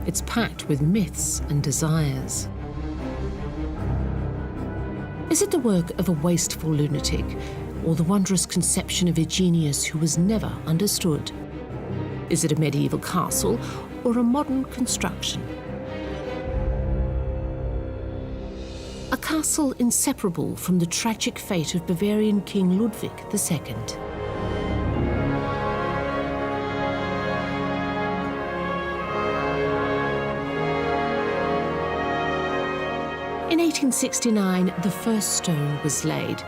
It's packed with myths and desires. Is it the work of a wasteful lunatic, or the wondrous conception of a genius who was never understood? Is it a medieval castle or a modern construction? A castle inseparable from the tragic fate of Bavarian King Ludwig II. In 1869, the first stone was laid.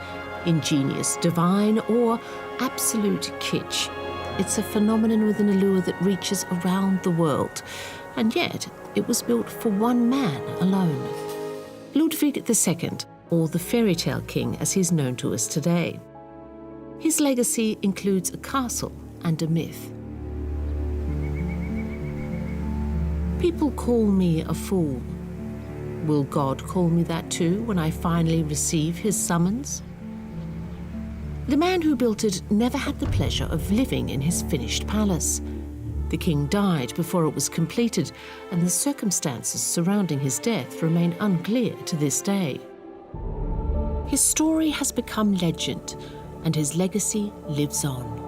Ingenious, divine, or absolute kitsch. It's a phenomenon with an allure that reaches around the world, and yet it was built for one man alone. Ludwig II, or the fairy tale king as he's known to us today. His legacy includes a castle and a myth. People call me a fool. Will God call me that too when I finally receive his summons? The man who built it never had the pleasure of living in his finished palace. The king died before it was completed, and the circumstances surrounding his death remain unclear to this day. His story has become legend, and his legacy lives on.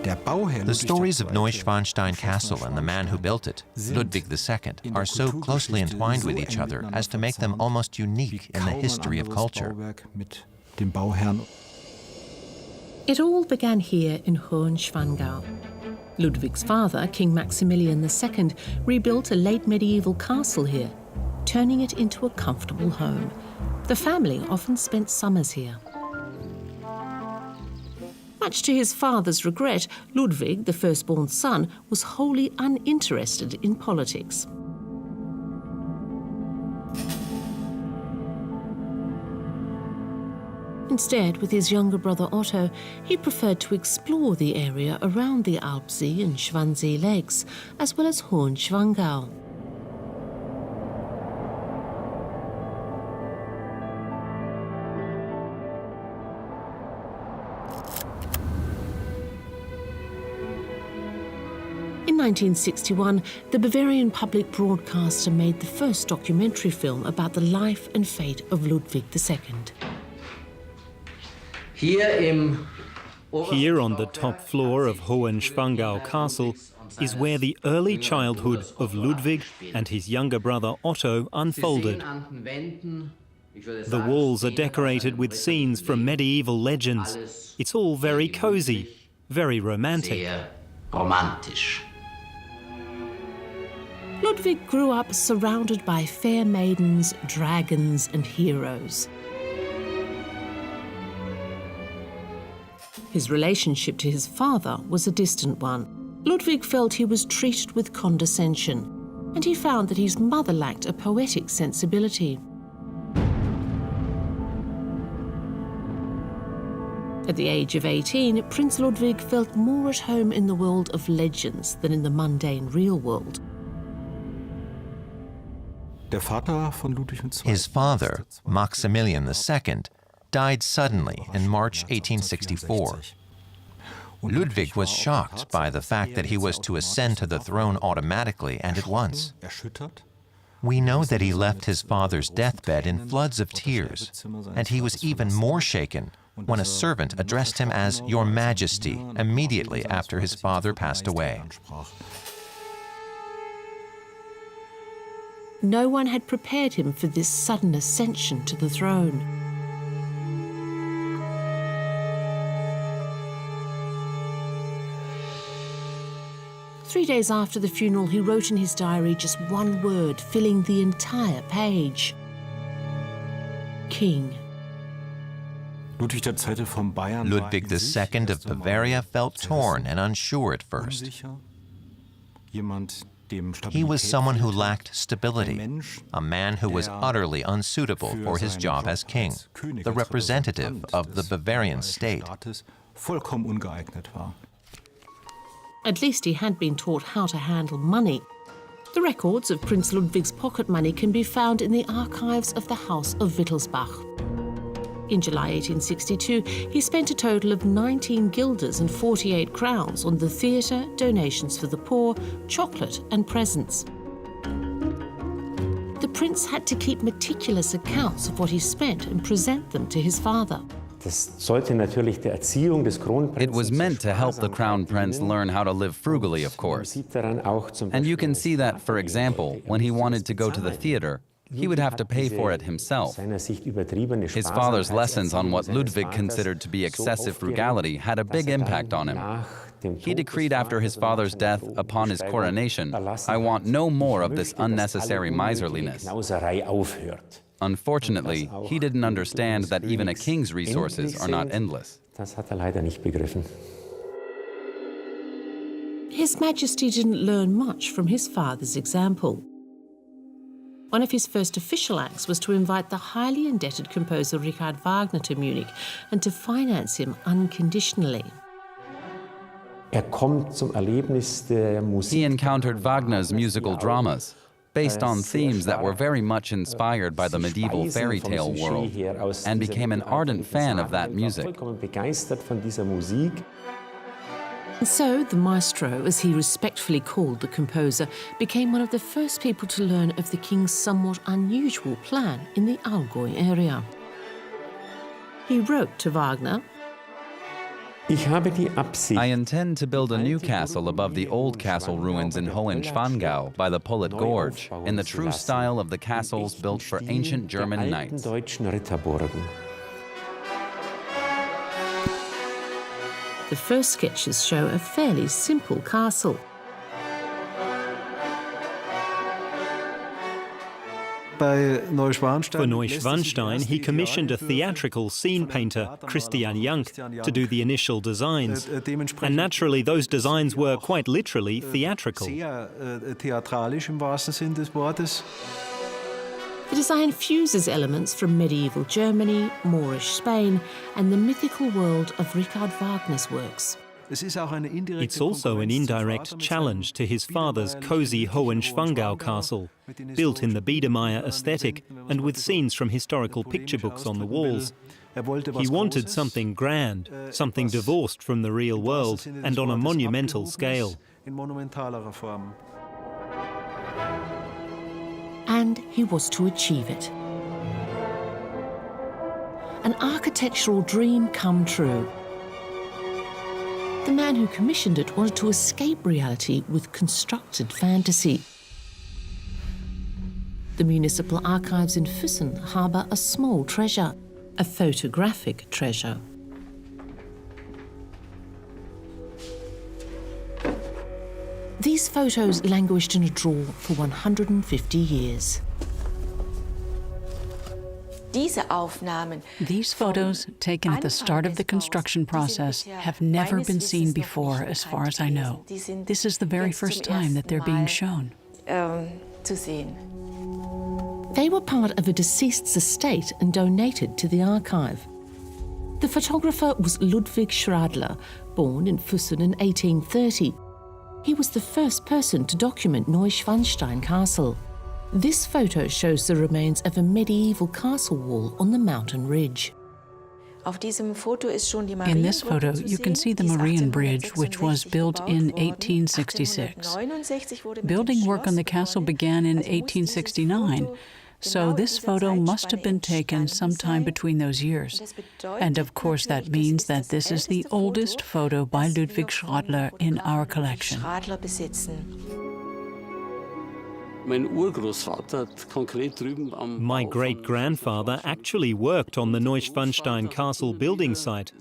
The stories of Neuschwanstein Castle and the man who built it, Ludwig II, are so closely entwined with each other as to make them almost unique in the history of culture. It all began here in Neuschwanstein. Ludwig's father, King Maximilian II, rebuilt a late medieval castle here, turning it into a comfortable home. The family often spent summers here. Much to his father's regret, Ludwig, the firstborn son, was wholly uninterested in politics. Instead, with his younger brother Otto, he preferred to explore the area around the Alpsee and Schwansee lakes, as well as Hohenschwangau. In 1961, the Bavarian public broadcaster made the first documentary film about the life and fate of Ludwig II. Here on the top floor of Hohenschwangau Castle is where the early childhood of Ludwig and his younger brother Otto unfolded. The walls are decorated with scenes from medieval legends. It's all very cozy, very romantic. Ludwig grew up surrounded by fair maidens, dragons, and heroes. His relationship to his father was a distant one. Ludwig felt he was treated with condescension, and he found that his mother lacked a poetic sensibility. At the age of 18, Prince Ludwig felt more at home in the world of legends than in the mundane real world. His father, Maximilian II, died suddenly in March 1864. Ludwig was shocked by the fact that he was to ascend to the throne automatically and at once. We know that he left his father's deathbed in floods of tears, and he was even more shaken when a servant addressed him as Your Majesty immediately after his father passed away. No one had prepared him for this sudden ascension to the throne. Three days after the funeral, he wrote in his diary just one word, filling the entire page: King. Ludwig II of Bavaria felt torn and unsure at first. He was someone who lacked stability, a man who was utterly unsuitable for his job as king, the representative of the Bavarian state. At least he had been taught how to handle money. The records of Prince Ludwig's pocket money can be found in the archives of the House of Wittelsbach. In July 1862, he spent a total of 19 guilders and 48 crowns on the theatre, donations for the poor, chocolate and presents. The prince had to keep meticulous accounts of what he spent and present them to his father. It was meant to help the crown prince learn how to live frugally, of course. And you can see that, for example, when he wanted to go to the theater, he would have to pay for it himself. His father's lessons on what Ludwig considered to be excessive frugality had a big impact on him. He decreed after his father's death, upon his coronation, "I want no more of this unnecessary miserliness." Unfortunately, he didn't understand that even a king's resources are not endless. His Majesty didn't learn much from his father's example. One of his first official acts was to invite the highly indebted composer Richard Wagner to Munich and to finance him unconditionally. He encountered Wagner's musical dramas, based on themes that were very much inspired by the medieval fairy tale world, and became an ardent fan of that music. And so the maestro, as he respectfully called the composer, became one of the first people to learn of the king's somewhat unusual plan in the Allgäu area. He wrote to Wagner, "I intend to build a new castle above the old castle ruins in Neuschwanstein by the Pullet Gorge, in the true style of the castles built for ancient German knights." The first sketches show a fairly simple castle. For Neuschwanstein, he commissioned a theatrical scene painter, Christian Jank, to do the initial designs. And naturally, those designs were quite literally theatrical. The design fuses elements from medieval Germany, Moorish Spain, and the mythical world of Richard Wagner's works. It's also an indirect challenge to his father's cosy Hohenschwangau castle, built in the Biedermeier aesthetic and with scenes from historical picture books on the walls. He wanted something grand, something divorced from the real world and on a monumental scale. And he was to achieve it. An architectural dream come true. The man who commissioned it wanted to escape reality with constructed fantasy. The municipal archives in Füssen harbour a small treasure, a photographic treasure. These photos languished in a drawer for 150 years. These photos, taken at the start of the construction process, have never been seen before, as far as I know. This is the very first time that they're being shown. They were part of a deceased's estate and donated to the archive. The photographer was Ludwig Schradler, born in Füssen in 1830. He was the first person to document Neuschwanstein Castle. This photo shows the remains of a medieval castle wall on the mountain ridge. In this photo, you can see the Marian Bridge, which was built in 1866. Building work on the castle began in 1869, so this photo must have been taken sometime between those years. And of course that means that this is the oldest photo by Ludwig Schradler in our collection. My great-grandfather actually worked on the Neuschwanstein Castle building site,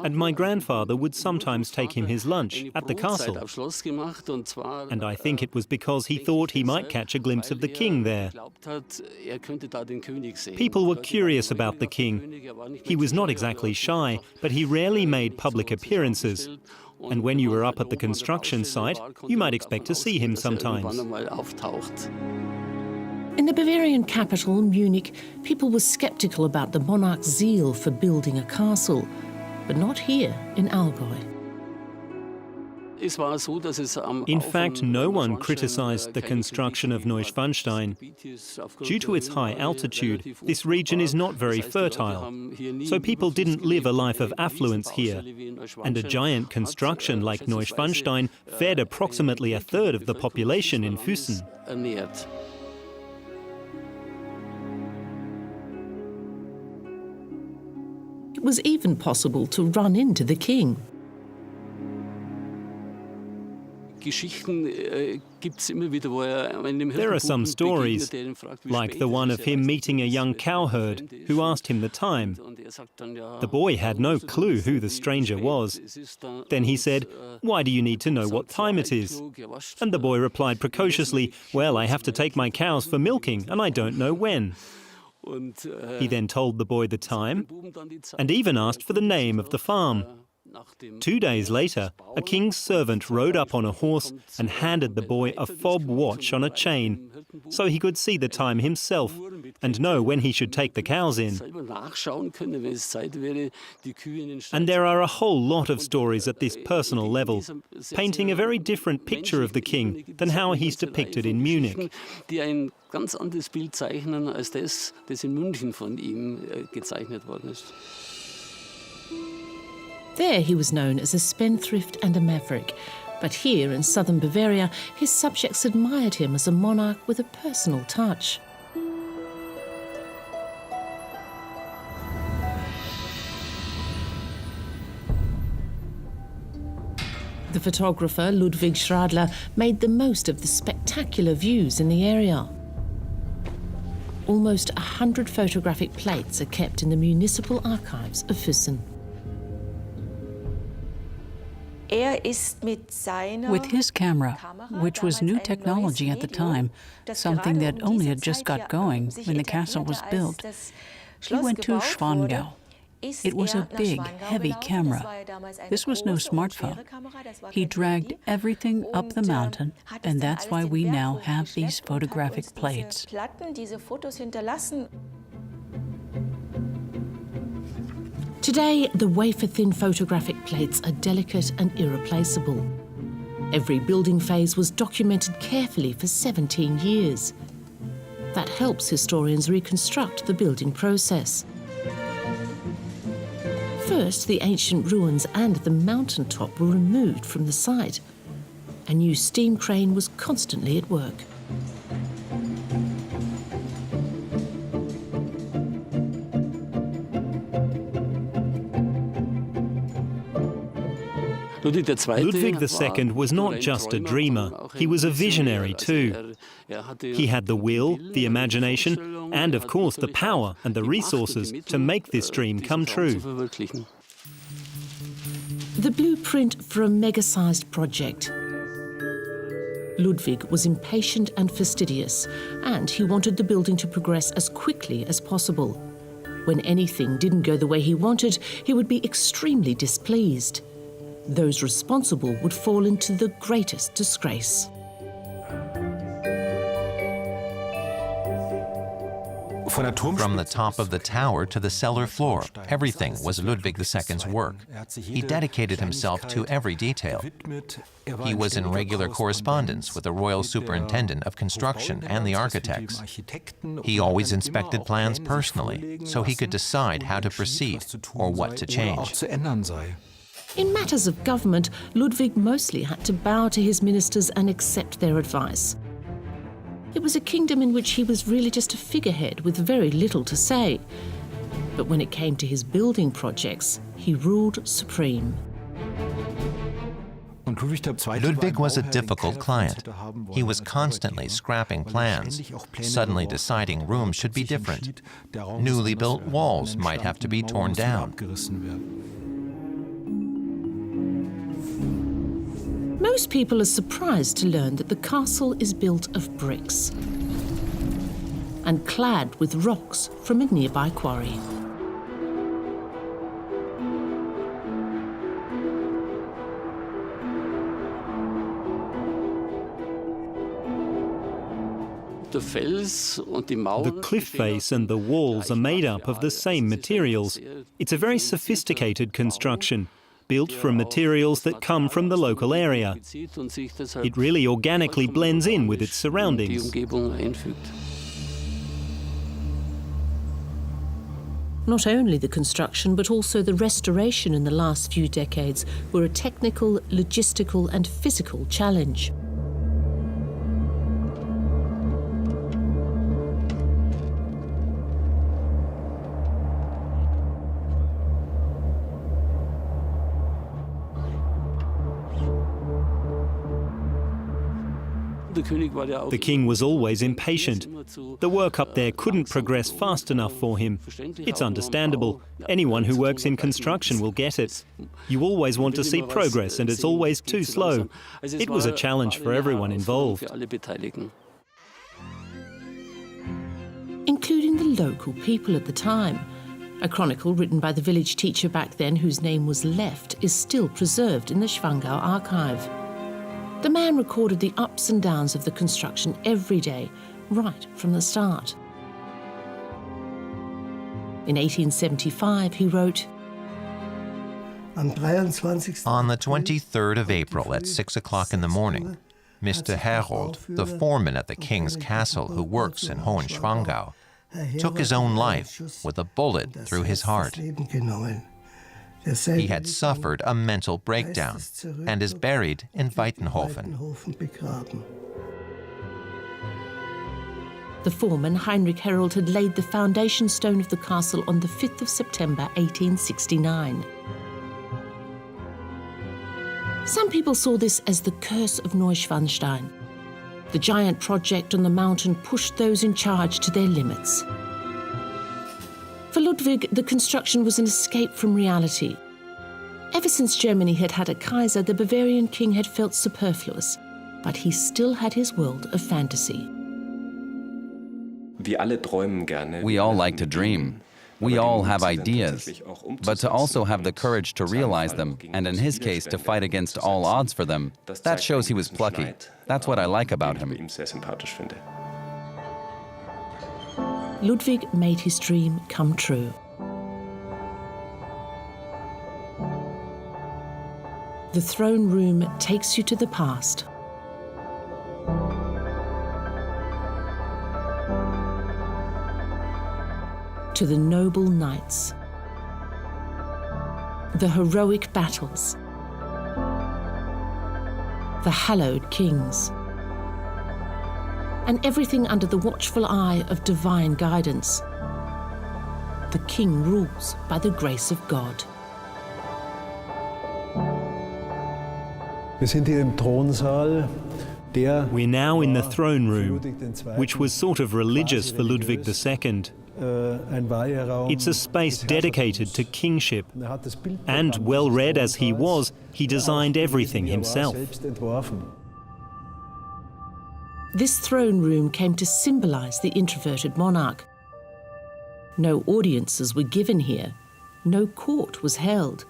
and my grandfather would sometimes take him his lunch at the castle. And I think it was because he thought he might catch a glimpse of the king there. People were curious about the king. He was not exactly shy, but he rarely made public appearances. And when you were up at the construction site, you might expect to see him sometimes. In the Bavarian capital, Munich, people were skeptical about the monarch's zeal for building a castle, but not here in Allgäu. In fact, no one criticized the construction of Neuschwanstein. Due to its high altitude, this region is not very fertile, so people didn't live a life of affluence here. And a giant construction like Neuschwanstein fed approximately a third of the population in Füssen. It was even possible to run into the king. There are some stories, like the one of him meeting a young cowherd who asked him the time. The boy had no clue who the stranger was. Then he said, "Why do you need to know what time it is?" And the boy replied precociously, "Well, I have to take my cows for milking, and I don't know when." He then told the boy the time, and even asked for the name of the farm. 2 days later, a king's servant rode up on a horse and handed the boy a fob watch on a chain, so he could see the time himself and know when he should take the cows in. And there are a whole lot of stories at this personal level, painting a very different picture of the king than how he's depicted in Munich. There he was known as a spendthrift and a maverick, but here in southern Bavaria, his subjects admired him as a monarch with a personal touch. The photographer Ludwig Schradler made the most of the spectacular views in the area. Almost 100 photographic plates are kept in the municipal archives of Füssen. With his camera, which was new technology at the time, something that only had just got going when the castle was built, he went to Schwangau. It was a big, heavy camera. This was no smartphone. He dragged everything up the mountain, and that's why we now have these photographic plates. Today, the wafer-thin photographic plates are delicate and irreplaceable. Every building phase was documented carefully for 17 years. That helps historians reconstruct the building process. First, the ancient ruins and the mountaintop were removed from the site. A new steam crane was constantly at work. Ludwig II was not just a dreamer, he was a visionary too. He had the will, the imagination, and of course the power and the resources to make this dream come true. The blueprint for a mega-sized project. Ludwig was impatient and fastidious, and he wanted the building to progress as quickly as possible. When anything didn't go the way he wanted, he would be extremely displeased. Those responsible would fall into the greatest disgrace. From the top of the tower to the cellar floor, everything was Ludwig II's work. He dedicated himself to every detail. He was in regular correspondence with the royal superintendent of construction and the architects. He always inspected plans personally, so he could decide how to proceed or what to change. In matters of government, Ludwig mostly had to bow to his ministers and accept their advice. It was a kingdom in which he was really just a figurehead with very little to say. But when it came to his building projects, he ruled supreme. Ludwig was a difficult client. He was constantly scrapping plans, suddenly deciding rooms should be different. Newly built walls might have to be torn down. Most people are surprised to learn that the castle is built of bricks and clad with rocks from a nearby quarry. The cliff face and the walls are made up of the same materials. It's a very sophisticated construction. built from materials that come from the local area. It really organically blends in with its surroundings. Not only the construction, but also the restoration in the last few decades were a technical, logistical, and physical challenge. The king was always impatient. The work up there couldn't progress fast enough for him. It's understandable. Anyone who works in construction will get it. You always want to see progress, and it's always too slow. It was a challenge for everyone involved. Including the local people at the time. A chronicle written by the village teacher back then, whose name was left, is still preserved in the Schwangau archive. The man recorded the ups and downs of the construction every day, right from the start. In 1875, he wrote, On the 23rd of April at 6 o'clock in the morning, Mr. Herold, the foreman at the King's Castle who works in Hohenschwangau, took his own life with a bullet through his heart. He had suffered a mental breakdown and is buried in Weitenhofen. The foreman, Heinrich Herold, had laid the foundation stone of the castle on the 5th of September 1869. Some people saw this as the curse of Neuschwanstein. The giant project on the mountain pushed those in charge to their limits. For Ludwig, the construction was an escape from reality. Ever since Germany had had a Kaiser, the Bavarian king had felt superfluous, but he still had his world of fantasy. We all like to dream. We all have ideas. But to also have the courage to realize them, and in his case, to fight against all odds for them, that shows he was plucky. That's what I like about him. Ludwig made his dream come true. The throne room takes you to the past. To the noble knights. The heroic battles. The hallowed kings. And everything under the watchful eye of divine guidance. The king rules by the grace of God. We're now in the throne room, which was sort of religious for Ludwig II. It's a space dedicated to kingship, and well-read as he was, he designed everything himself. This throne room came to symbolize the introverted monarch. No audiences were given here. No court was held.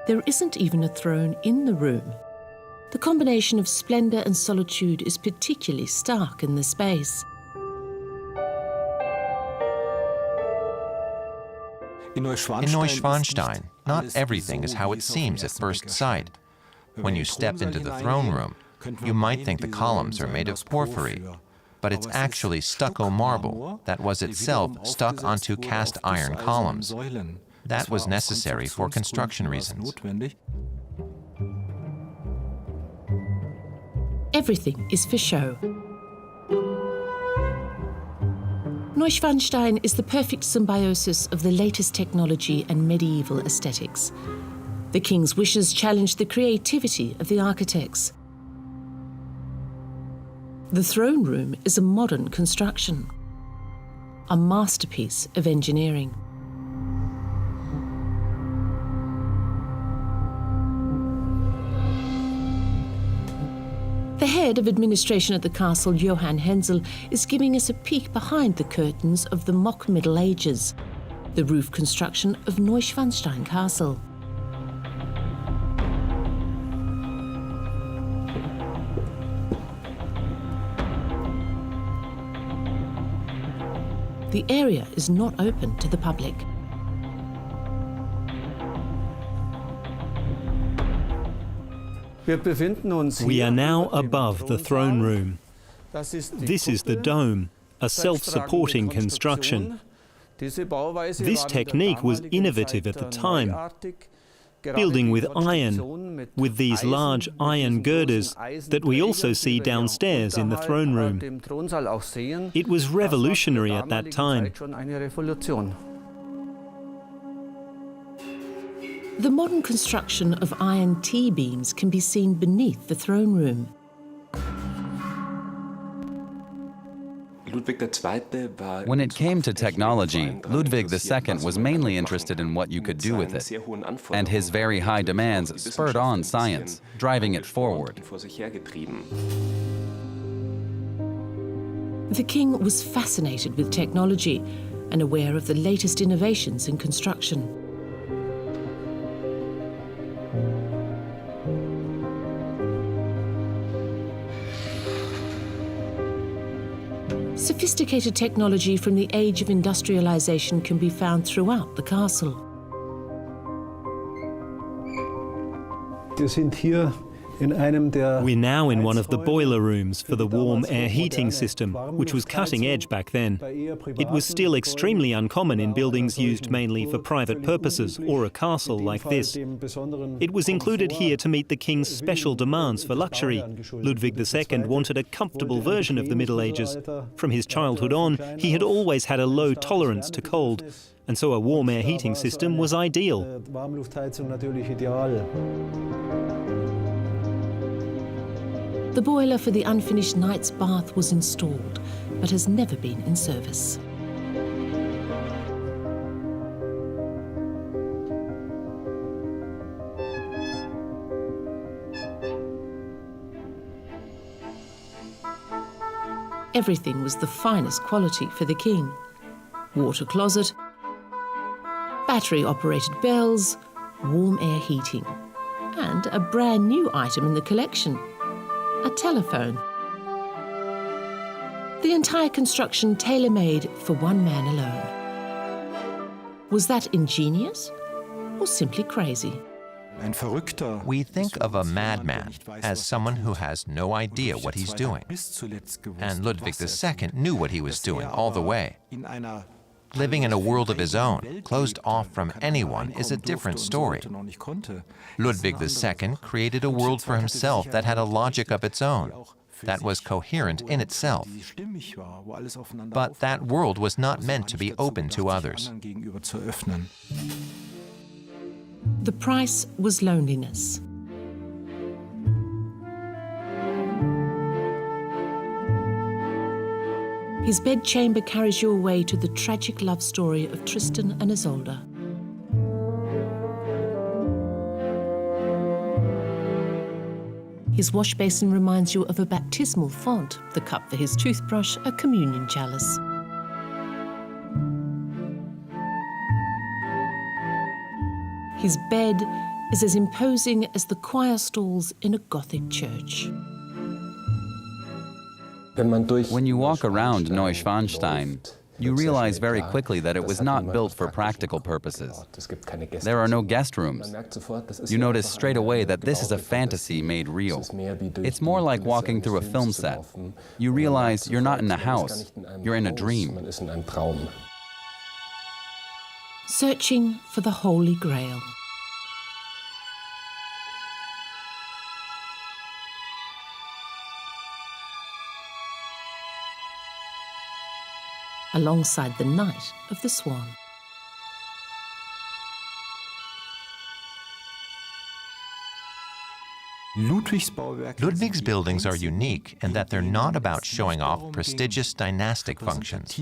There isn't even a throne in the room. The combination of splendor and solitude is particularly stark in the space. In Neuschwanstein, not everything is how it seems at first sight. When you step into the throne room, you might think the columns are made of porphyry, but it's actually stucco marble that was itself stuck onto cast iron columns. That was necessary for construction reasons. Everything is for show. Neuschwanstein is the perfect symbiosis of the latest technology and medieval aesthetics. The king's wishes challenged the creativity of the architects. The throne room is a modern construction, a masterpiece of engineering. The head of administration at the castle, Johann Hensel, is giving us a peek behind the curtains of the mock Middle Ages, the roof construction of Neuschwanstein Castle. The area is not open to the public. We are now above the throne room. This is the dome, a self-supporting construction. This technique was innovative at the time, building with iron, with these large iron girders that we also see downstairs in the throne room. It was revolutionary at that time. The modern construction of iron T-beams can be seen beneath the throne room. When it came to technology, Ludwig II was mainly interested in what you could do with it, and his very high demands spurred on science, driving it forward. The king was fascinated with technology and aware of the latest innovations in construction. Sophisticated technology from the age of industrialization can be found throughout the castle. We're now in one of the boiler rooms for the warm air heating system, which was cutting edge back then. It was still extremely uncommon in buildings used mainly for private purposes or a castle like this. It was included here to meet the king's special demands for luxury. Ludwig II wanted a comfortable version of the Middle Ages. From his childhood on, he had always had a low tolerance to cold, and so a warm air heating system was ideal. The boiler for the unfinished knight's bath was installed, but has never been in service. Everything was the finest quality for the king. Water closet, battery-operated bells, warm air heating, and a brand new item in the collection, a telephone. The entire construction tailor-made for one man alone. Was that ingenious or simply crazy? We think of a madman as someone who has no idea what he's doing. And Ludwig II knew what he was doing all the way. Living in a world of his own, closed off from anyone, is a different story. Ludwig II created a world for himself that had a logic of its own, that was coherent in itself. But that world was not meant to be open to others. The price was loneliness. His bedchamber carries you away to the tragic love story of Tristan and Isolde. His wash basin reminds you of a baptismal font, the cup for his toothbrush, a communion chalice. His bed is as imposing as the choir stalls in a Gothic church. When you walk around Neuschwanstein, you realize very quickly that it was not built for practical purposes. There are no guest rooms. You notice straight away that this is a fantasy made real. It's more like walking through a film set. You realize you're not in a house, you're in a dream. Searching for the Holy Grail. Alongside the Knight of the Swan. Ludwig's buildings are unique in that they're not about showing off prestigious dynastic functions.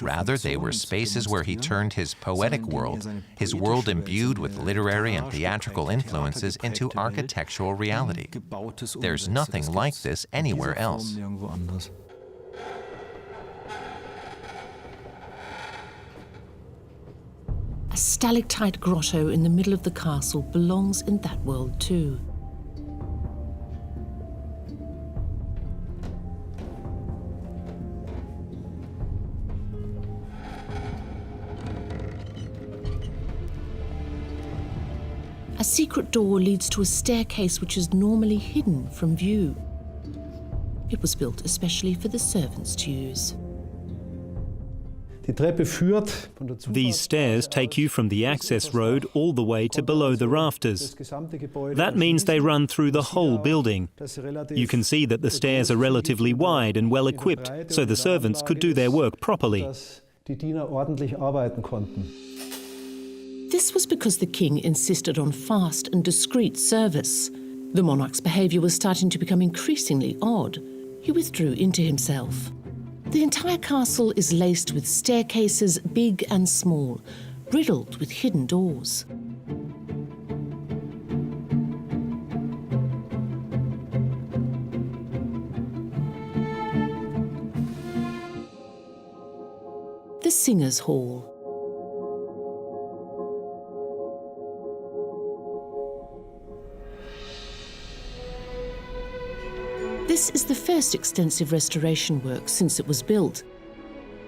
Rather, they were spaces where he turned his poetic world, his world imbued with literary and theatrical influences, into architectural reality. There's nothing like this anywhere else. A stalactite grotto in the middle of the castle belongs in that world too. A secret door leads to a staircase which is normally hidden from view. It was built especially for the servants to use. These stairs take you from the access road all the way to below the rafters. That means they run through the whole building. You can see that the stairs are relatively wide and well equipped, so the servants could do their work properly. This was because the king insisted on fast and discreet service. The monarch's behaviour was starting to become increasingly odd. He withdrew into himself. The entire castle is laced with staircases, big and small, riddled with hidden doors. The Singers' Hall. This is the first extensive restoration work since it was built.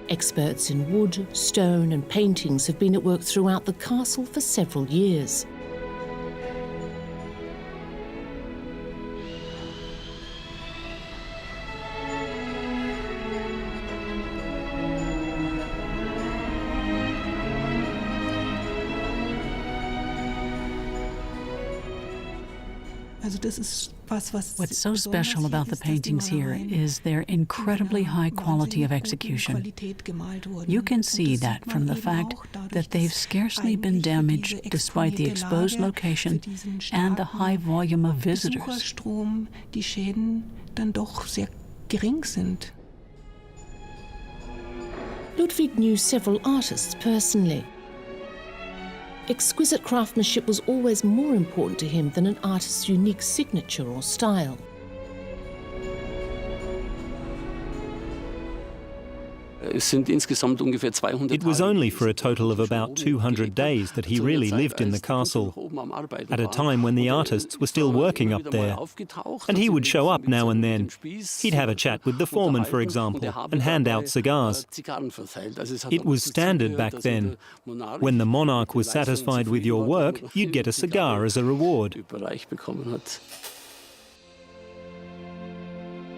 Experts in wood, stone and paintings have been at work throughout the castle for several years. What's so special about the paintings here is their incredibly high quality of execution. You can see that from the fact that they've scarcely been damaged despite the exposed location and the high volume of visitors. Ludwig knew several artists personally. Exquisite craftsmanship was always more important to him than an artist's unique signature or style. It was only for a total of about 200 days that he really lived in the castle, at a time when the artists were still working up there. And he would show up now and then. He'd have a chat with the foreman, for example, and hand out cigars. It was standard back then. When the monarch was satisfied with your work, you'd get a cigar as a reward.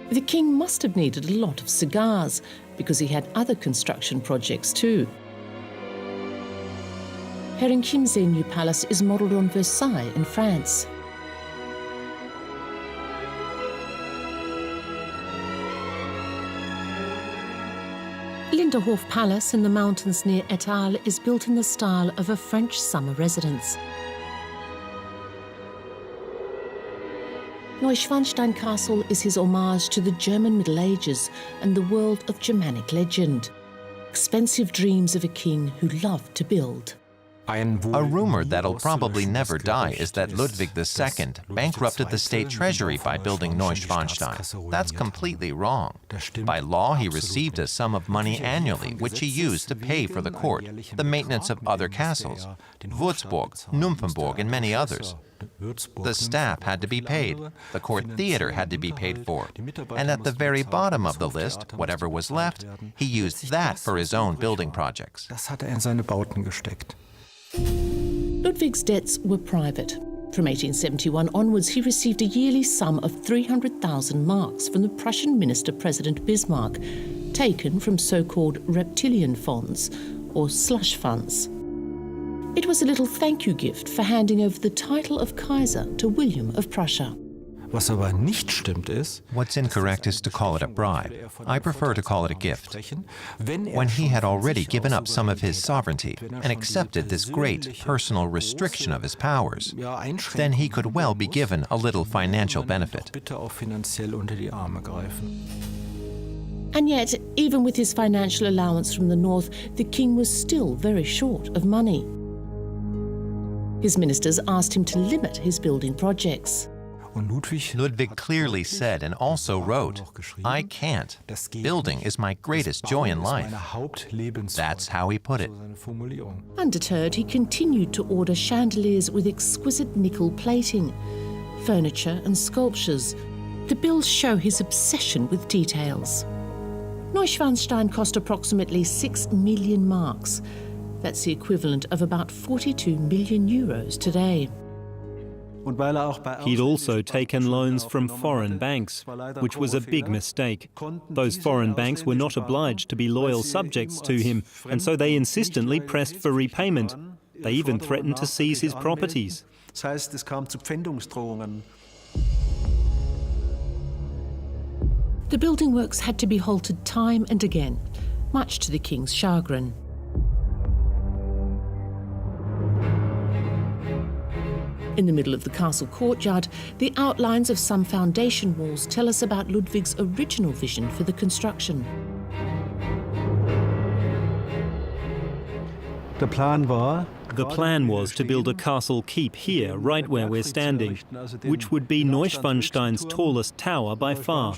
The king must have needed a lot of cigars, because he had other construction projects too. Herrenchiemsee New Palace is modelled on Versailles in France. Linderhof Palace in the mountains near Ettal is built in the style of a French summer residence. Neuschwanstein Castle is his homage to the German Middle Ages and the world of Germanic legend. Expensive dreams of a king who loved to build. A rumor that'll probably never die is that Ludwig II bankrupted the state treasury by building Neuschwanstein. That's completely wrong. By law, he received a sum of money annually, which he used to pay for the court, the maintenance of other castles, Würzburg, Nymphenburg, and many others. The staff had to be paid, the court theater had to be paid for, and at the very bottom of the list, whatever was left, he used that for his own building projects. Ludwig's debts were private. From 1871 onwards, he received a yearly sum of 300,000 marks from the Prussian Minister-President Bismarck, taken from so-called reptilian funds, or slush funds. It was a little thank you gift for handing over the title of Kaiser to William of Prussia. What's incorrect is to call it a bribe. I prefer to call it a gift. When he had already given up some of his sovereignty and accepted this great personal restriction of his powers, then he could well be given a little financial benefit. And yet, even with his financial allowance from the north, the king was still very short of money. His ministers asked him to limit his building projects. Ludwig clearly said and also wrote, "I can't. Building is my greatest joy in life." That's how he put it. Undeterred, he continued to order chandeliers with exquisite nickel plating, furniture and sculptures. The bills show his obsession with details. Neuschwanstein cost approximately 6 million marks. That's the equivalent of about 42 million euros today. He'd also taken loans from foreign banks, which was a big mistake. Those foreign banks were not obliged to be loyal subjects to him, and so they insistently pressed for repayment. They even threatened to seize his properties. The building works had to be halted time and again, much to the king's chagrin. In the middle of the castle courtyard, the outlines of some foundation walls tell us about Ludwig's original vision for the construction. The plan was to build a castle keep here, right where we're standing, which would be Neuschwanstein's tallest tower by far.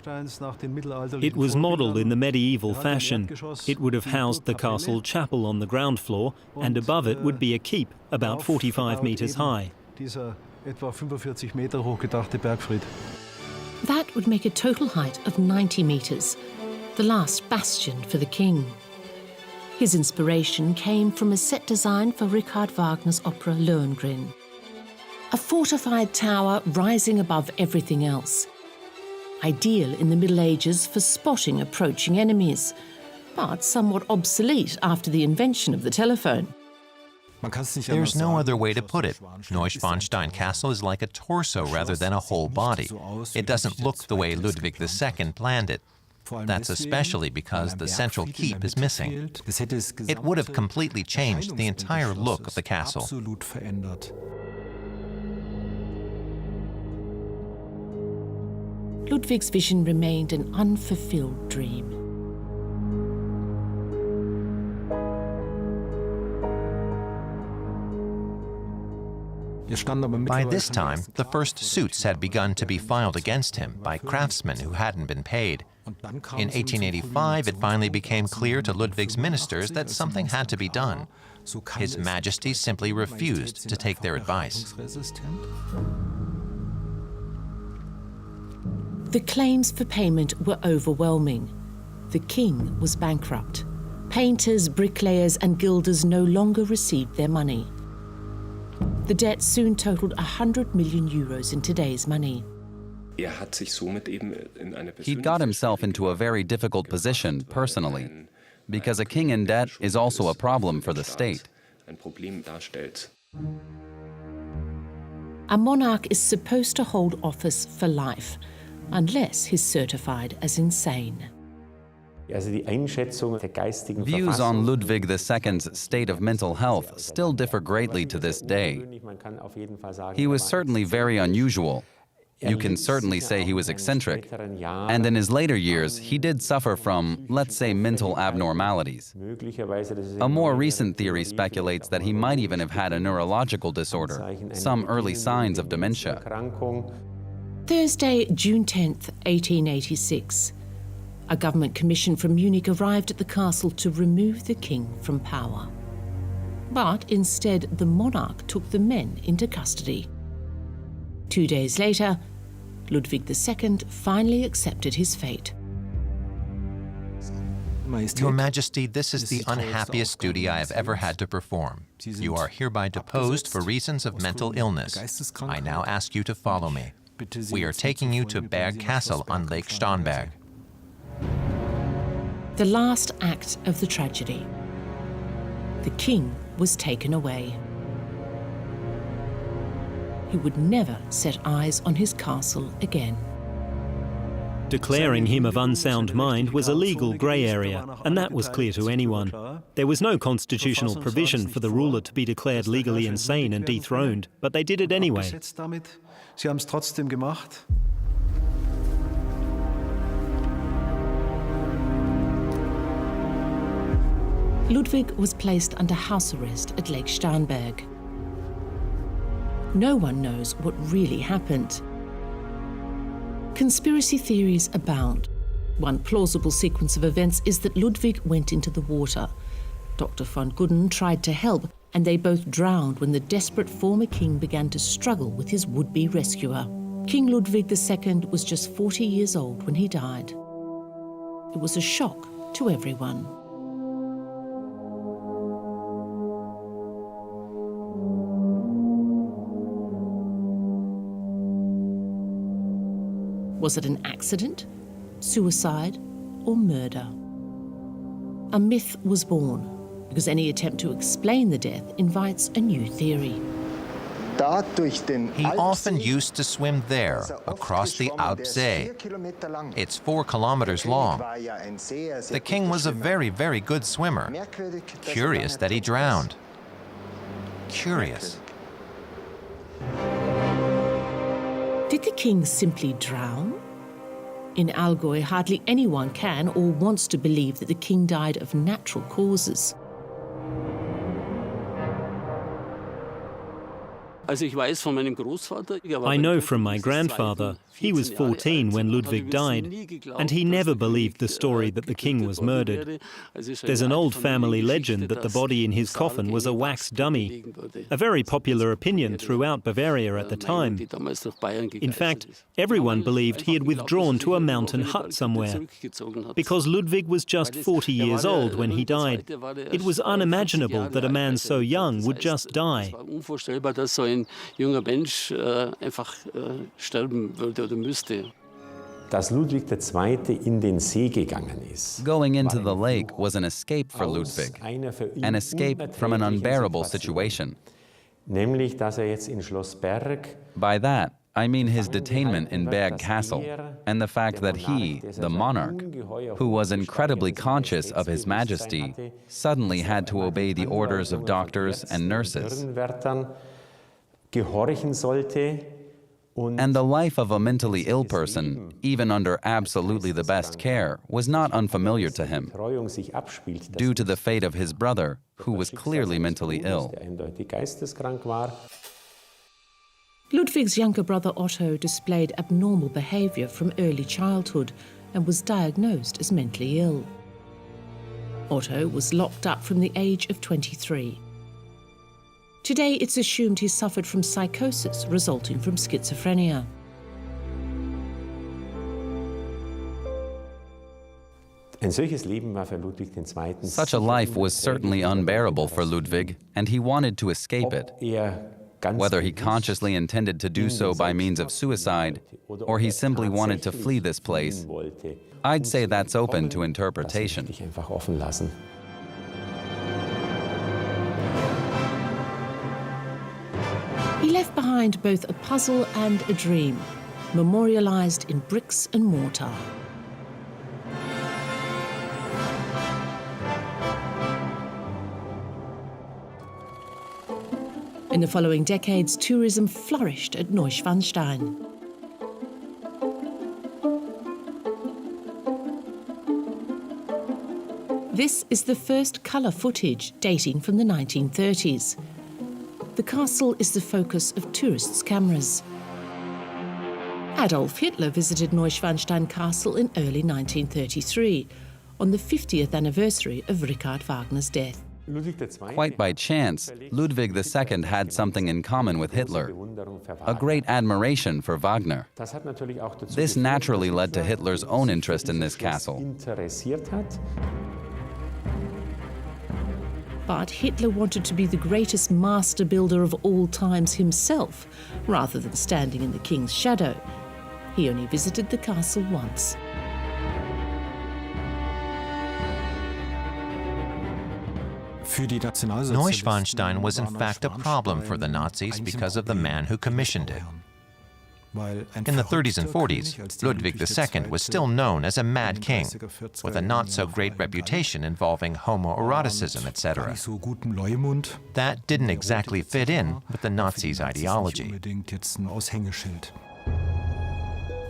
It was modelled in the medieval fashion. It would have housed the castle chapel on the ground floor, and above it would be a keep about 45 metres high. That would make a total height of 90 metres, the last bastion for the king. His inspiration came from a set design for Richard Wagner's opera Lohengrin. A fortified tower rising above everything else. Ideal in the Middle Ages for spotting approaching enemies, but somewhat obsolete after the invention of the telephone. There's no other way to put it. Neuschwanstein Castle is like a torso rather than a whole body. It doesn't look the way Ludwig II planned it. That's especially because the central keep is missing. It would have completely changed the entire look of the castle. Ludwig's vision remained an unfulfilled dream. By this time, the first suits had begun to be filed against him by craftsmen who hadn't been paid. In 1885, it finally became clear to Ludwig's ministers that something had to be done. His Majesty simply refused to take their advice. The claims for payment were overwhelming. The king was bankrupt. Painters, bricklayers, and gilders no longer received their money. The debt soon totaled 100 million euros in today's money. He'd got himself into a very difficult position personally, because a king in debt is also a problem for the state. A monarch is supposed to hold office for life, unless he's certified as insane. Views on Ludwig II's state of mental health still differ greatly to this day. He was certainly very unusual. You can certainly say he was eccentric. And in his later years, he did suffer from, let's say, mental abnormalities. A more recent theory speculates that he might even have had a neurological disorder, some early signs of dementia. Thursday, June 10th, 1886. A government commission from Munich arrived at the castle to remove the king from power. But instead, the monarch took the men into custody. 2 days later, Ludwig II finally accepted his fate. Your Majesty, this is the unhappiest duty I have ever had to perform. You are hereby deposed for reasons of mental illness. I now ask you to follow me. We are taking you to Berg Castle on Lake Starnberg. The last act of the tragedy. The king was taken away. He would never set eyes on his castle again. Declaring him of unsound mind was a legal grey area, and that was clear to anyone. There was no constitutional provision for the ruler to be declared legally insane and dethroned, but they did it anyway. Ludwig was placed under house arrest at Lake Starnberg. No one knows what really happened. Conspiracy theories abound. One plausible sequence of events is that Ludwig went into the water. Dr. von Gudden tried to help, and they both drowned when the desperate former king began to struggle with his would-be rescuer. King Ludwig II was just 40 years old when he died. It was a shock to everyone. Was it an accident, suicide, or murder? A myth was born, because any attempt to explain the death invites a new theory. He often used to swim there, across the Alpsee. It's 4 kilometers long. The king was a very, very good swimmer. Curious that he drowned. Curious. Did the king simply drown? In Allgäu, hardly anyone can or wants to believe that the king died of natural causes. I know from my grandfather, he was 14 when Ludwig died, and he never believed the story that the king was murdered. There's an old family legend that the body in his coffin was a wax dummy, a very popular opinion throughout Bavaria at the time. In fact, everyone believed he had withdrawn to a mountain hut somewhere. Because Ludwig was just 40 years old when he died, it was unimaginable that a man so young would just die. Junger Mensch einfach sterben würde oder müsste. Dass Ludwig II. In den See gegangen ist. Going into the lake was an escape for Ludwig, an escape from an unbearable situation. Nämlich, dass jetzt in Schloss Berg. By that, I mean his detainment in Berg Castle, and the fact that he, the monarch, who was incredibly conscious of his majesty, suddenly had to obey the orders of doctors and nurses. And the life of a mentally ill person, even under absolutely the best care, was not unfamiliar to him, due to the fate of his brother, who was clearly mentally ill. Ludwig's younger brother Otto displayed abnormal behavior from early childhood and was diagnosed as mentally ill. Otto was locked up from the age of 23. Today, it's assumed he suffered from psychosis resulting from schizophrenia. Such a life was certainly unbearable for Ludwig, and he wanted to escape it. Whether he consciously intended to do so by means of suicide, or he simply wanted to flee this place, I'd say that's open to interpretation. He left behind both a puzzle and a dream, memorialized in bricks and mortar. In the following decades, tourism flourished at Neuschwanstein. This is the first colour footage dating from the 1930s. The castle is the focus of tourists' cameras. Adolf Hitler visited Neuschwanstein Castle in early 1933, on the 50th anniversary of Richard Wagner's death. Quite by chance, Ludwig II had something in common with Hitler, a great admiration for Wagner. This naturally led to Hitler's own interest in this castle. But Hitler wanted to be the greatest master builder of all times himself, rather than standing in the king's shadow. He only visited the castle once. Neuschwanstein was in fact a problem for the Nazis because of the man who commissioned it. In the 30s and 40s, Ludwig II was still known as a mad king, with a not-so-great reputation involving homoeroticism, etc. That didn't exactly fit in with the Nazis' ideology.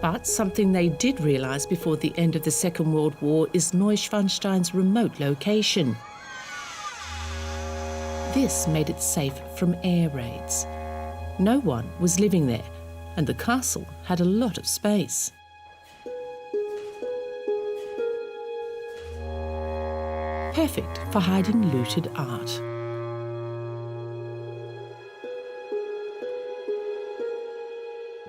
But something they did realize before the end of the Second World War is Neuschwanstein's remote location. This made it safe from air raids. No one was living there, and the castle had a lot of space. Perfect for hiding looted art.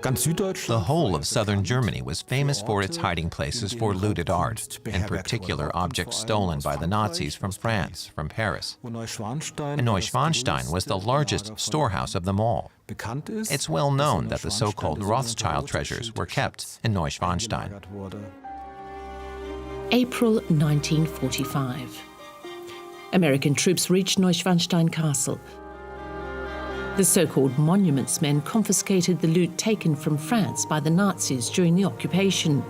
The whole of southern Germany was famous for its hiding places for looted art, in particular objects stolen by the Nazis from France, from Paris. And Neuschwanstein was the largest storehouse of them all. It's well known that the so-called Rothschild treasures were kept in Neuschwanstein. April 1945. American troops reached Neuschwanstein Castle. The so-called monuments men confiscated the loot taken from France by the Nazis during the occupation.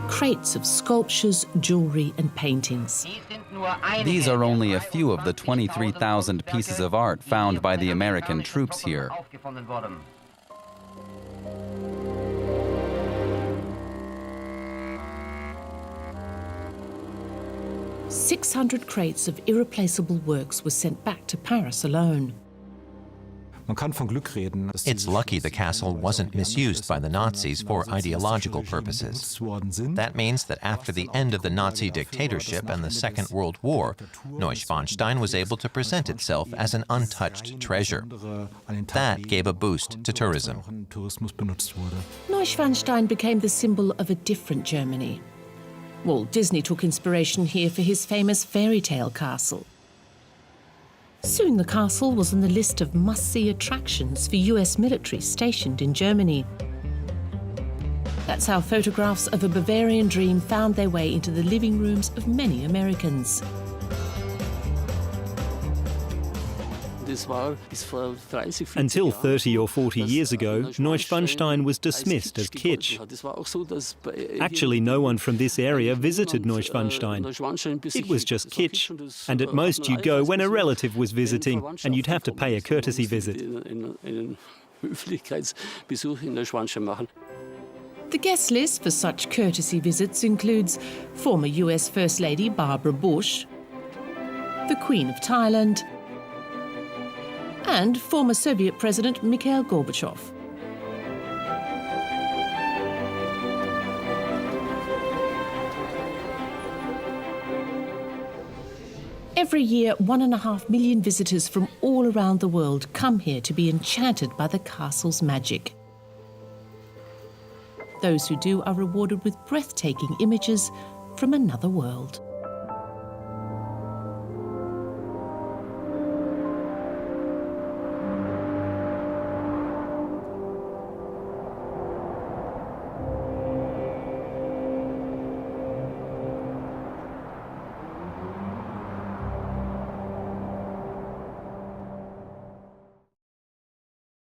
Crates of sculptures, jewelry and paintings. These are only a few of the 23,000 pieces of art found by the American troops here. 600 crates of irreplaceable works were sent back to Paris alone. It's lucky the castle wasn't misused by the Nazis for ideological purposes. That means that after the end of the Nazi dictatorship and the Second World War, Neuschwanstein was able to present itself as an untouched treasure. That gave a boost to tourism. Neuschwanstein became the symbol of a different Germany. Walt Disney took inspiration here for his famous fairy tale castle. Soon the castle was on the list of must-see attractions for US military stationed in Germany. That's how photographs of a Bavarian dream found their way into the living rooms of many Americans. Until 30 or 40 years ago, Neuschwanstein was dismissed as kitsch. Actually, no one from this area visited Neuschwanstein. It was just kitsch, and at most you'd go when a relative was visiting, and you'd have to pay a courtesy visit. The guest list for such courtesy visits includes former US First Lady Barbara Bush, the Queen of Thailand, and former Soviet President Mikhail Gorbachev. Every year, 1.5 million visitors from all around the world come here to be enchanted by the castle's magic. Those who do are rewarded with breathtaking images from another world.